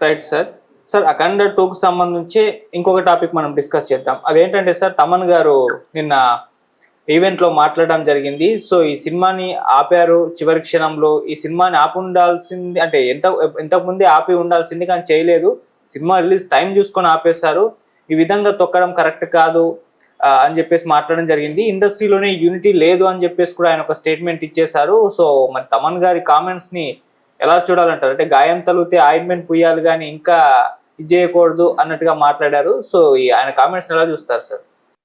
Right sir. Sir 'అఖండ 2'కి సంబంధించి ఇంకొక topic మనం డిస్కస్ చేద్దాం. అదేంటంటే సార్, తమన్ గారు నిన్న ఈవెంట్‌లో మాట్లాడడం జరిగింది. సో, ఈ సినిమాని ఆపారు చివరి క్షణంలో. ఈ సినిమాని ఆపుండాల్సింది అంటే ఇంతకు ముందే ఆపి ఉండాల్సింది కానీ చేయలేదు. సినిమా రిలీజ్ టైం చూసుకొని ఆపేశారు. ఈ విధంగా తొక్కడం కరెక్ట్ కాదు అని చెప్పేసి మాట్లాడడం జరిగింది. ఇండస్ట్రీలోనే యూనిటీ లేదు అని చెప్పేసి కూడా ఆయన ఒక స్టేట్మెంట్ ఇచ్చేశారు. సో, మరి తమన్ గారి కామెంట్స్‌ని ఎలా చూడాలంటారు? అంటే గాయం తగిలితే ఆయింట్‌మెంట్ పుయ్యాలి గానీ ఇంకా ఇది చేయకూడదు అన్నట్టుగా మాట్లాడారు. సో, ఆయన కామెంట్స్‌ని ఎలా చూస్తారు సార్?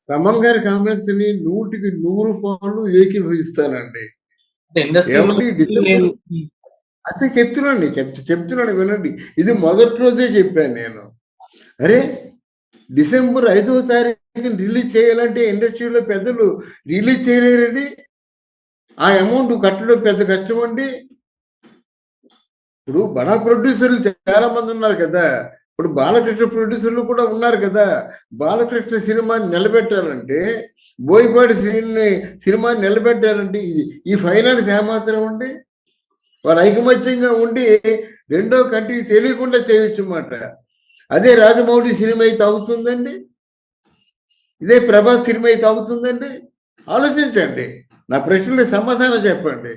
తమన్ గారి కామెంట్స్ ని 100% ఏకీభవిస్తానండి. ఏమండి డిసెంబర్ అంతే చెప్తున్నాను వినండి. ఇది మొదటి రోజే చెప్పాను నేను. అరే డిసెంబర్ 5వ తారీఖున రిలీజ్ చేయాలంటే ఇండస్ట్రీలో పెద్దలు రిలీజ్ చేయలేరండి. ఆ అమౌంట్ కట్టడం పెద్ద కష్టం అండి. ఇప్పుడు బడా ప్రొడ్యూసర్లు చాలా మంది ఉన్నారు కదా. ఇప్పుడు బాలకృష్ణ ప్రొడ్యూసర్లు కూడా ఉన్నారు కదా. బాలకృష్ణ సినిమాని నిలబెట్టాలంటే, బోయపాటి సినిమాని నిలబెట్టాలంటే ఈ ఫైనాన్స్ ఏమాత్రం అండి. వాళ్ళు ఐకమత్యంగా ఉండి రెండో కంటికి తెలియకుండా చేయొచ్చు మాట. అదే రాజమౌళి సినిమా అయితే అవుతుందండి, ఇదే ప్రభాస్ సినిమా అయితే అవుతుందండి. ఆలోచించండి, నా ప్రశ్నలకు సమాధానం చెప్పండి.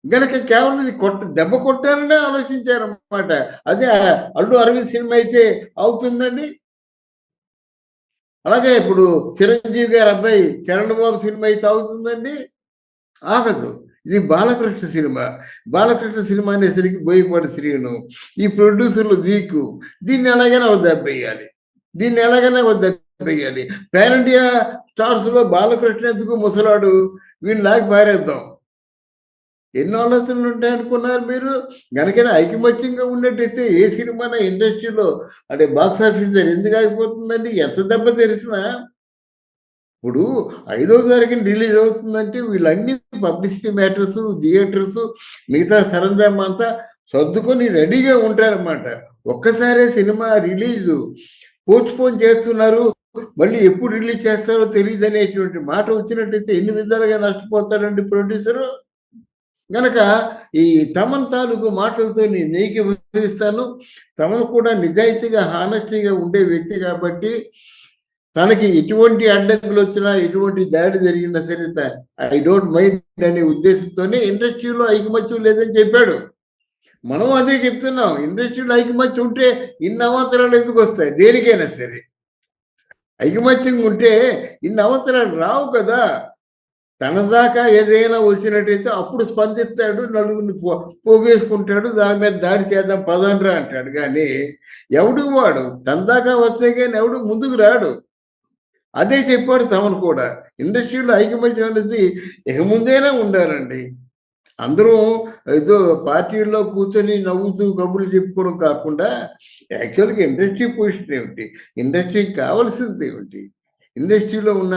గనక కేవలం ఇది దెబ్బ కొట్టారనే ఆలోచించారన్నమాట. అదే అల్లు అరవింద్ సినిమా అయితే అవుతుందండి. అలాగే ఇప్పుడు చిరంజీవి గారి అబ్బాయి చరణ్ బాబు సినిమా అయితే అవుతుందండి, ఆగదు. ఇది బాలకృష్ణ సినిమా. బాలకృష్ణ సినిమా అనేసరికి బోయపాటి శ్రీను, ఈ ప్రొడ్యూసర్లు వీకు. దీన్ని ఎలాగైనా దెబ్బేయాలి, పాన్ ఇండియా స్టార్స్ లో బాలకృష్ణ ఎందుకు ముసలాడు, వీళ్ళు లాగి పారేద్దాం. ఎన్ని ఆలోచనలు ఉంటాయనుకున్నారు మీరు? గనకైనా ఐకమత్యంగా ఉన్నట్టయితే ఏ సినిమా ఇండస్ట్రీలో అంటే బాక్స్ ఆఫీస్ ఎందుకు ఆగిపోతుందండి? ఎంత దెబ్బ తెలిసినా ఇప్పుడు 5వ తారీఖున రిలీజ్ అవుతుందంటే వీళ్ళన్ని పబ్లిసిటీ మ్యాటర్స్, థియేటర్స్, మిగతా సరంజామా అంతా సర్దుకొని రెడీగా ఉంటారన్నమాట. ఒక్కసారే సినిమా రిలీజ్ పోస్ట్పోన్ చేస్తున్నారు, మళ్ళీ ఎప్పుడు రిలీజ్ చేస్తారో తెలియదు అనేటువంటి మాట వచ్చినట్టయితే ఎన్ని విధాలుగా నష్టపోతారండి ప్రొడ్యూసరు. గనక ఈ తమన్ తాలూకు మాటలతో నేను ఏకీభవిస్తాను. తమన్ కూడా నిజాయితీగా హానెస్టీగా ఉండే వ్యక్తి కాబట్టి తనకి ఎటువంటి అడ్డంకులు వచ్చినా, ఎటువంటి దాడి జరిగినా సరే ఐ డోంట్ మైండ్ అనే ఉద్దేశంతోనే ఇండస్ట్రీలో ఐకమత్యం లేదని చెప్పాడు. మనం అదే చెప్తున్నాం. ఇండస్ట్రీలో ఐకమత్యం ఉంటే ఇన్ని అవాంతరాలు ఎందుకు వస్తాయి? దేనికైనా సరే ఐకమత్యం ఉంటే ఇన్ని అవాంతరాలు రావు కదా. తన దాకా ఏదైనా వచ్చినట్టయితే అప్పుడు స్పందిస్తాడు, నలుగురిని పోగేసుకుంటాడు, దాని మీద దాడి చేద్దాం పదండ్రా అంటాడు. కానీ ఎవడు వాడు తన దాకా వస్తే కానీ ఎవడు ముందుకు రాడు. అదే చెప్పాడు తమను కూడా. ఇండస్ట్రీలో ఐకమత్యం అనేది ఇక ముందేనే ఉండాలండి. అందరూ ఏదో పార్టీల్లో కూర్చొని నవ్వుతూ కబుర్లు చెప్పుకోవడం కాకుండా యాక్చువల్గా ఇండస్ట్రీ పొజిషన్ ఏమిటి, ఇండస్ట్రీకి కావాల్సింది ఏమిటి, ఇండస్ట్రీలో ఉన్న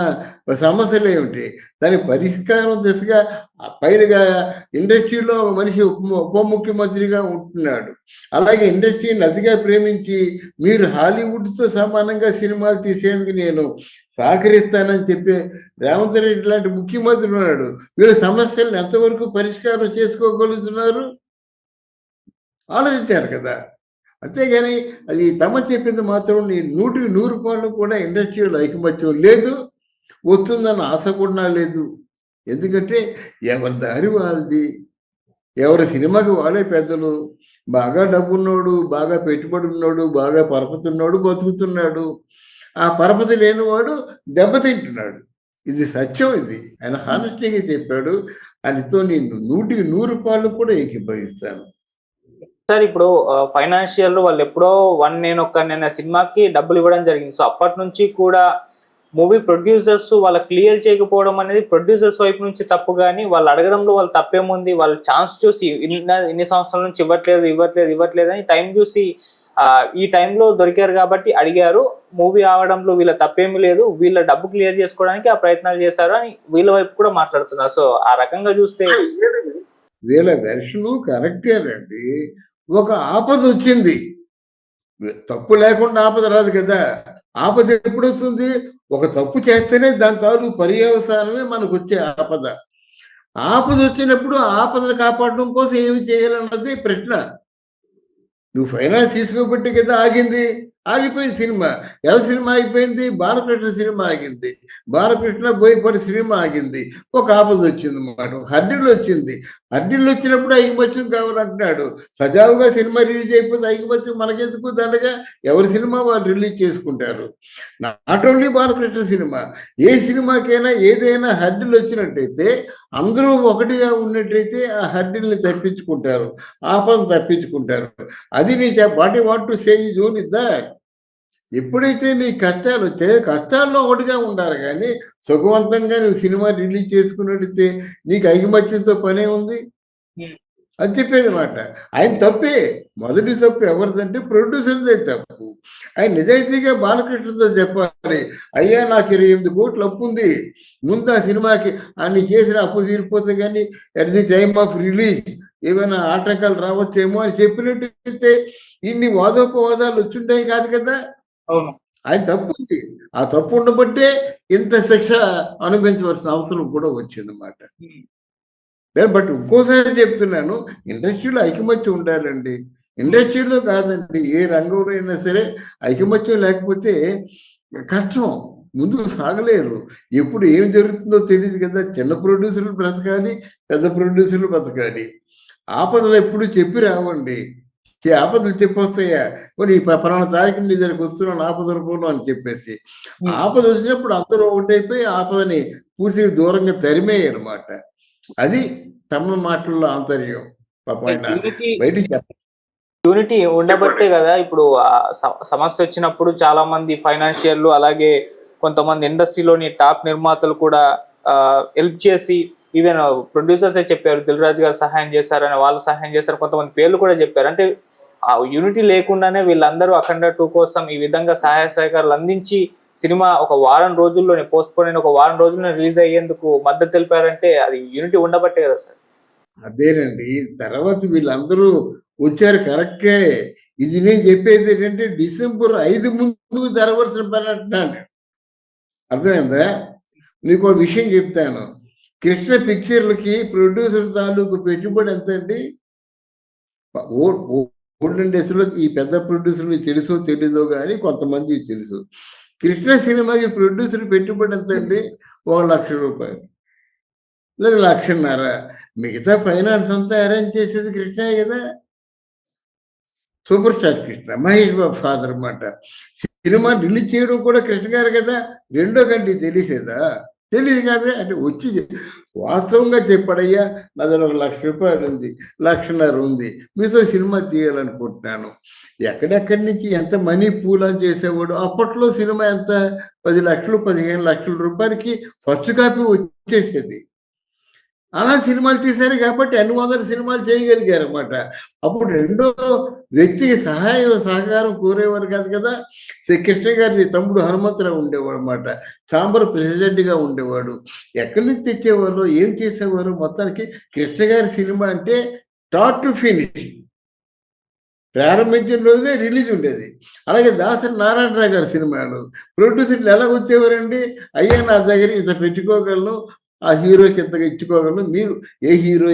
సమస్యలు ఏమిటి, దాని పరిష్కారం దిశగా పైనగా ఇండస్ట్రీలో మనిషి ఉప ముఖ్యమంత్రిగా ఉంటున్నాడు. అలాగే ఇండస్ట్రీని అతిగా ప్రేమించి మీరు హాలీవుడ్తో సమానంగా సినిమాలు తీసేందుకు నేను సహకరిస్తానని చెప్పి రేవంత్ రెడ్డి లాంటి ముఖ్యమంత్రి ఉన్నాడు. వీళ్ళ సమస్యలను ఎంతవరకు పరిష్కారం చేసుకోగలుగుతున్నారు? ఆలోచించారు కదా. అంతేగాని అది తమ చెప్పింది మాత్రం 100% కూడా ఇండస్ట్రీలో ఐకమత్యం లేదు, వస్తుందన్న ఆశ కూడా లేదు. ఎందుకంటే ఎవరి దారి వాళ్ళది, ఎవరి సినిమాకి వాళ్ళే పెద్దలు. బాగా డబ్బున్నోడు, బాగా పెట్టుబడి ఉన్నోడు, బాగా పరపతున్నోడు బతుకుతున్నాడు. ఆ పరపతి లేనివాడు దెబ్బతింటున్నాడు. ఇది సత్యం. ఇది ఆయన హానెస్టీగా చెప్పాడు. ఆయనతో నేను 100% కూడా ఏకీభవిస్తాను. సార్, ఇప్పుడు ఫైనాన్షియల్ వాళ్ళు ఎప్పుడో 'వన్ నేనొక్కడిని' అనే సినిమాకి డబ్బులు ఇవ్వడం జరిగింది. సో, అప్పటి నుంచి కూడా మూవీ ప్రొడ్యూసర్స్ వాళ్ళ క్లియర్ చేయకపోవడం అనేది ప్రొడ్యూసర్స్ వైపు నుంచి తప్పు గానీ, వాళ్ళు అడగడంలో వాళ్ళ తప్పేముంది? వాళ్ళు ఛాన్స్ చూసి ఇన్ని సంవత్సరాల నుంచి ఇవ్వట్లేదు అని టైం చూసి ఈ టైంలో దొరికారు కాబట్టి అడిగారు. మూవీ ఆవడంలో వీళ్ళ తప్పేమీ లేదు. వీళ్ళ డబ్బు క్లియర్ చేసుకోవడానికి ఆ ప్రయత్నాలు చేశారు అని వీళ్ళ వైపు కూడా మాట్లాడుతున్నారు. సో, ఆ రకంగా చూస్తే వీళ్ళ వెర్షను కరెక్టేనండి. ఒక ఆపద వచ్చింది, తప్పు లేకుండా ఆపద రాదు కదా. ఆపద ఎప్పుడు వస్తుంది? ఒక తప్పు చేస్తేనే దాని తాలూకు పర్యవసానమే మనకు వచ్చే ఆపద. ఆపద వచ్చినప్పుడు ఆపదను కాపాడడం కోసం ఏమి చేయాలన్నది ప్రశ్న. నువ్వు ఫైనాన్స్ తీసుకోబట్టి కదా ఆగింది, ఆగిపోయింది సినిమా. ఎవరి సినిమా ఆగిపోయింది? బాలకృష్ణ సినిమా ఆగింది. బాలకృష్ణ బోయపాటి సినిమా ఆగింది. ఒక ఆపద వచ్చింది అన్నమాట, హడ్డిల్ వచ్చింది. హడ్డిల్ వచ్చినప్పుడు ఐకమత్యం కావాలంటున్నాడు. సజావుగా సినిమా రిలీజ్ అయిపోతే ఐకమత్యం మనకెందుకు దండగా? ఎవరి సినిమా వాళ్ళు రిలీజ్ చేసుకుంటారు. నాట్ ఓన్లీ బాలకృష్ణ సినిమా, ఏ సినిమాకైనా ఏదైనా హడ్డిల్ వచ్చినట్టయితే అందరూ ఒకటిగా ఉన్నట్టయితే ఆ హడ్డిల్ని తప్పించుకుంటారు, ఆపద తప్పించుకుంటారు. అది నీ what you want to say is only that. ఎప్పుడైతే నీ కష్టాలు వచ్చాయో కష్టాల్లో ఒకటిగా ఉండాలి, కానీ సుఖవంతంగా నువ్వు సినిమా రిలీజ్ చేసుకున్నట్టయితే నీకు ఐకమత్యంతో పనే ఉంది అని చెప్పేది మాట. ఆయన తప్పే, మొదటి తప్పు ఎవరిదంటే ప్రొడ్యూసర్దే తప్పు. ఆయన నిజాయితీగా బాలకృష్ణతో చెప్పాలి, అయ్యా నాకు 28 కోట్లు అప్పు ఉంది, ముందు ఆ సినిమాకి అన్ని చేసిన అప్పు తీరిపోతే కానీ at the time of release ఏమైనా ఆటంకాలు రావచ్చేమో అని చెప్పినట్టయితే ఇన్ని వాదోపవాదాలు వచ్చుంటాయి కాదు కదా. అవును, ఆయన తప్పు ఉంది, ఆ తప్పు ఉండబట్టే ఇంత శిక్ష అనుభవించవలసిన అవసరం కూడా వచ్చిందన్నమాట. బట్ ఇంకోసారి చెప్తున్నాను, ఇండస్ట్రీలో ఐకమత్యం ఉండాలండి. ఇండస్ట్రీలో కాదండి, ఏ రంగంలో అయినా సరే ఐకమత్యం లేకపోతే కష్టం, ముందుకు సాగలేరు. ఎప్పుడు ఏం జరుగుతుందో తెలియదు కదా. చిన్న ప్రొడ్యూసర్లు బ్రతకాలి, పెద్ద ప్రొడ్యూసర్లు బ్రతకాలి. ఆపదలు ఎప్పుడు చెప్పి రావండి, ఆపదలు చెప్పొస్తాయా, మరి పలానా తారీఖు నీ దగ్గరికి వస్తున్నాను ఆపద రూపంలో అని చెప్పేసి. ఆపద వచ్చినప్పుడు అందరూ ఒకటైపోయి ఆపదని పూర్తిగా దూరంగా తరిమేయనమాట. అది తమ మాటల్లో ఆంతర్యం. పాపం ఆయన బయటికి యూనిటీ ఉండబట్టే కదా ఇప్పుడు సమస్య వచ్చినప్పుడు చాలా మంది ఫైనాన్షియర్లు అలాగే కొంతమంది ఇండస్ట్రీలోని టాప్ నిర్మాతలు కూడా హెల్ప్ చేసి, ఈవెన్ ప్రొడ్యూసర్సే చెప్పారు దిల్ రాజు గారు సహాయం చేశారని, వాళ్ళు సహాయం చేశారు, కొంతమంది పేర్లు కూడా చెప్పారు. అంటే ఆ యూనిటీ లేకుండానే వీళ్ళందరూ అఖండ 2 కోసం ఈ విధంగా సహాయ సహకారాలు అందించి సినిమా ఒక వారం రోజుల్లోనే, పోస్ట్ పోన్ అయిన ఒక వారం రోజుల్లోనే రిలీజ్ అయ్యేందుకు మద్దతు తెలిపారంటే అది యూనిటీ ఉండబట్టే కదా సార్. అదేనండి, తర్వాత వీళ్ళందరూ వచ్చారు కరెక్టే. ఇది నేను చెప్పేది ఏంటంటే డిసెంబర్ 5 ముందు జరగవలసిన పని అంటున్నాను. అర్థమైందా? మీకు ఒక విషయం చెప్తాను. కృష్ణ పిక్చర్లకి ప్రొడ్యూసర్ తాలూకు పెట్టుబడి ఎంత అండి? ఓల్డెన్ డేస్లో ఈ పెద్ద ప్రొడ్యూసర్లు తెలుసో తెలీదో కానీ కొంతమంది తెలుసు. కృష్ణ సినిమాకి ప్రొడ్యూసర్ పెట్టుబడి ఎంత అండి? 1,00,000 రూపాయలు లేదా 1,50,000. మిగతా ఫైనాన్స్ అంతా అరేంజ్ చేసేది కృష్ణే కదా. Super star Krishna, Mahesh Babu father అన్నమాట. సినిమా రిలీజ్ చేయడం కూడా కృష్ణ గారు కదా. రెండో కంటే తెలిసేదా? తెలియదు కదా. అంటే వచ్చి వాస్తవంగా చెప్పాడయ్యా, నా దగ్గర 1,00,000 రూపాయలు ఉంది, 1,50,000 ఉంది, మీతో సినిమా తీయాలనుకుంటున్నాను. ఎక్కడెక్కడి నుంచి ఎంత మనీ పూల్ చేసేవాడు. అప్పట్లో సినిమా ఎంత? 10 లక్షలు 15 లక్షల రూపాయలకి ఫస్ట్ కాపీ వచ్చేసేది. అలా సినిమాలు తీశారు కాబట్టి అన్ని 100 సినిమాలు చేయగలిగారు అన్నమాట. అప్పుడు రెండో వ్యక్తికి సహకారం కోరేవారు కాదు కదా. కృష్ణ గారి తమ్ముడు హనుమంతరావు ఉండేవాడు అన్నమాట, ఛాంబర్ ప్రెసిడెంట్గా ఉండేవాడు. ఎక్కడి నుంచి తెచ్చేవారు, ఏం చేసేవారు? మొత్తానికి కృష్ణ గారి సినిమా అంటే స్టార్ట్ టు ఫినిష్ ప్రారంభించిన రోజునే రిలీజ్ ఉండేది. అలాగే దాసరి నారాయణరావు గారి సినిమాలు ప్రొడ్యూసర్లు ఎలా వచ్చేవారండి? అయ్యా నా దగ్గర ఇంత పెట్టుకోగలను, ఆ హీరోకి ఎంతగా ఇచ్చుకోగలను, మీరు ఏ హీరో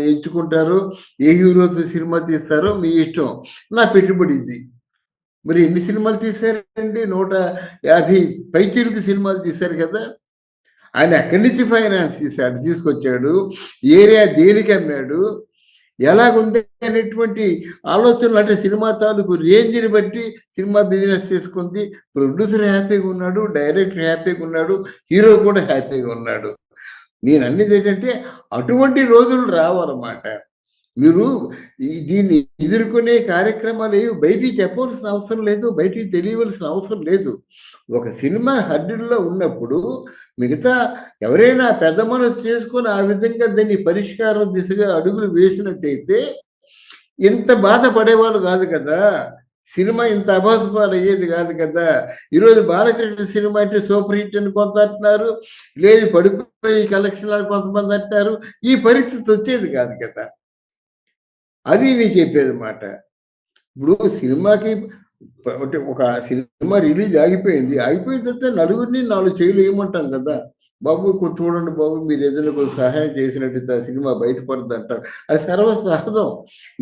ఎంచుకుంటారో, ఏ హీరోతో సినిమా తీస్తారో మీ ఇష్టం, నా పెట్టుబడి ఇది. మరి ఎన్ని సినిమాలు తీశారండి? 150 పైచీలకు సినిమాలు తీశారు కదా. ఆయన ఎక్కడి నుంచి ఫైనాన్స్ తీసుకొచ్చాడు, ఏరియా దేనికి అమ్మాడు, ఎలాగుంది అనేటువంటి ఆలోచనలు. అంటే సినిమా తాలూకు రేంజ్ని బట్టి సినిమా బిజినెస్ చేసుకుంది. ప్రొడ్యూసర్ హ్యాపీగా ఉన్నాడు, డైరెక్టర్ హ్యాపీగా ఉన్నాడు, హీరో కూడా హ్యాపీగా ఉన్నాడు. నేను అన్నది ఏంటంటే అటువంటి రోజులు రావన్నమాట. మీరు దీన్ని ఎదుర్కొనే కార్యక్రమాలు ఏవి బయటికి చెప్పవలసిన అవసరం లేదు, బయటికి తెలియవలసిన అవసరం లేదు. ఒక సినిమా హడ్డుల్లో ఉన్నప్పుడు మిగతా ఎవరైనా పెద్ద మనసు చేసుకొని ఆ విధంగా దాన్ని పరిష్కారం దిశగా అడుగులు వేసినట్టయితే ఇంత బాధపడేవాళ్ళు కాదు కదా. సినిమా ఇంత అభాసుపాలు అయ్యేది కాదు కదా. ఈరోజు బాలకృష్ణ సినిమా అంటే సూపర్ హిట్ అని కొంత అంటున్నారు, లేదు పడిపోయి కలెక్షన్ అని కొంతమంది అంటారు. ఈ పరిస్థితి వచ్చేది కాదు కదా. అది నేను చెప్పేది మాట. ఇప్పుడు సినిమాకి ఒక సినిమా రిలీజ్ ఆగిపోయింది, ఆగిపోయిన తర్వాత నలుగురిని 4 చేయలు వేయమంటాం కదా. బాబు కొంచెం చూడండి బాబు, మీరు ఏదైనా కొంచెం సహాయం చేసినట్టయితే ఆ సినిమా బయటపడుతుంది అంటారు. అది సర్వసహజం.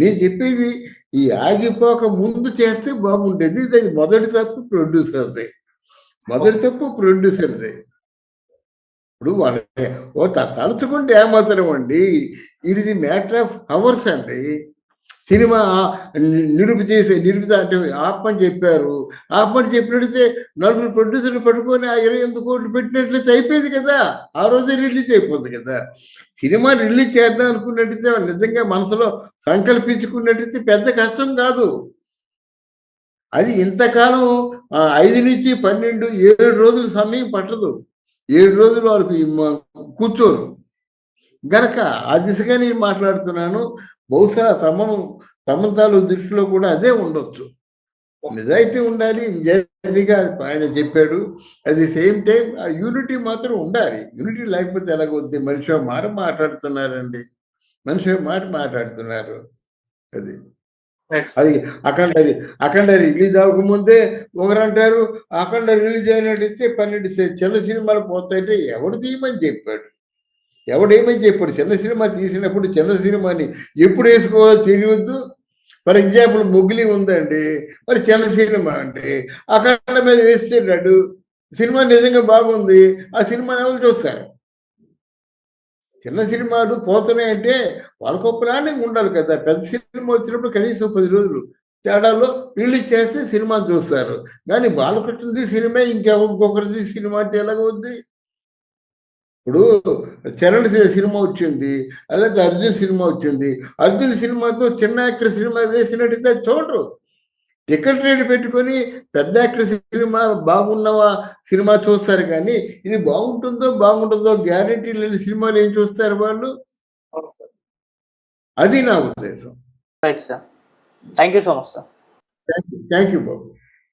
నేను చెప్పేది ఈ ఆగిపోక ముందు చేస్తే బాగుండేది. ఇది మొదటి తప్పు ప్రొడ్యూసర్ది. మొదటి తప్పు ప్రొడ్యూసర్ది. ఇప్పుడు వాళ్ళు తలుచుకుంటే ఏమాత్రం అండి, it is the matter of hours అండి. సినిమా నిరూపిత అంటే ఆపని చెప్పారు. ఆపని చెప్పినట్లయితే నలుగురు ప్రొడ్యూసర్లు పట్టుకొని ఆ 28 కోట్లు పెట్టినట్లయితే అయిపోయింది కదా, ఆ రోజే రిలీజ్ అయిపోతుంది కదా. సినిమా రిలీజ్ చేద్దాం అనుకున్నట్టయితే నిజంగా మనసులో సంకల్పించుకున్నట్టయితే పెద్ద కష్టం కాదు. అది ఇంతకాలం 5 నుంచి 12, 7 రోజుల సమయం పట్టదు. 7 రోజులు వాళ్ళకి కూర్చోరు గనక ఆ దిశగా నేను మాట్లాడుతున్నాను. బహుశా తమ దృష్టిలో కూడా అదే ఉండొచ్చు. నిజాయితీ ఉండాలి, నిజాయితీగా ఆయన చెప్పాడు. అట్ ది సేమ్ టైం ఆ యూనిటీ మాత్రం ఉండాలి. యూనిటీ లేకపోతే ఎలాగొద్ది? మనిషి మాట మాట్లాడుతున్నారండి, మనిషి మాట మాట్లాడుతున్నారు. అది అది అఖండ రిలీజ్ అవ్వకముందే ఒకరంటారు, అఖండ రిలీజ్ అయినట్టయితే 12 చిన్న సినిమాలు పోతాయంటే ఎవడు తీయమని చెప్పాడు? ఎవడేమని చెప్పాడు? చిన్న సినిమా తీసినప్పుడు చిన్న సినిమాని ఎప్పుడు వేసుకోవాలో తెలియవద్దు. ఫర్ ఎగ్జాంపుల్ మొగిలి ఉందండి, మరి చిన్న సినిమా అంటే అఖండ మీద వేసేటాడు. సినిమా నిజంగా బాగుంది, ఆ సినిమాని ఎవరు చూస్తారు? చిన్న సినిమాలు పోతున్నాయంటే వాళ్ళకు ప్లానింగ్ ఉండాలి కదా. పెద్ద సినిమా వచ్చినప్పుడు కనీసం 10 రోజులు తేడాలో రిలీజ్ చేస్తే సినిమా చూస్తారు. కానీ బాలకృష్ణది సినిమా ఇంకొకరిది సినిమా అంటే ఎలాగవుద్ది? ఇప్పుడు చరణ్ సినిమా వచ్చింది, అలాగే అర్జున్ సినిమా వచ్చింది. అర్జున్ సినిమాతో చిన్న యాక్టర్ సినిమా వేసినట్టయితే చూడరు. టికెట్ రేట్ పెట్టుకొని పెద్ద యాక్టర్ సినిమా బాగున్నవా సినిమా చూస్తారు, కానీ ఇది బాగుంటుందో గ్యారంటీ లేని సినిమాలు ఏం చూస్తారు వాళ్ళు? అది నా ఉద్దేశం. Right sir, thank you so much sir. Thank you Babu.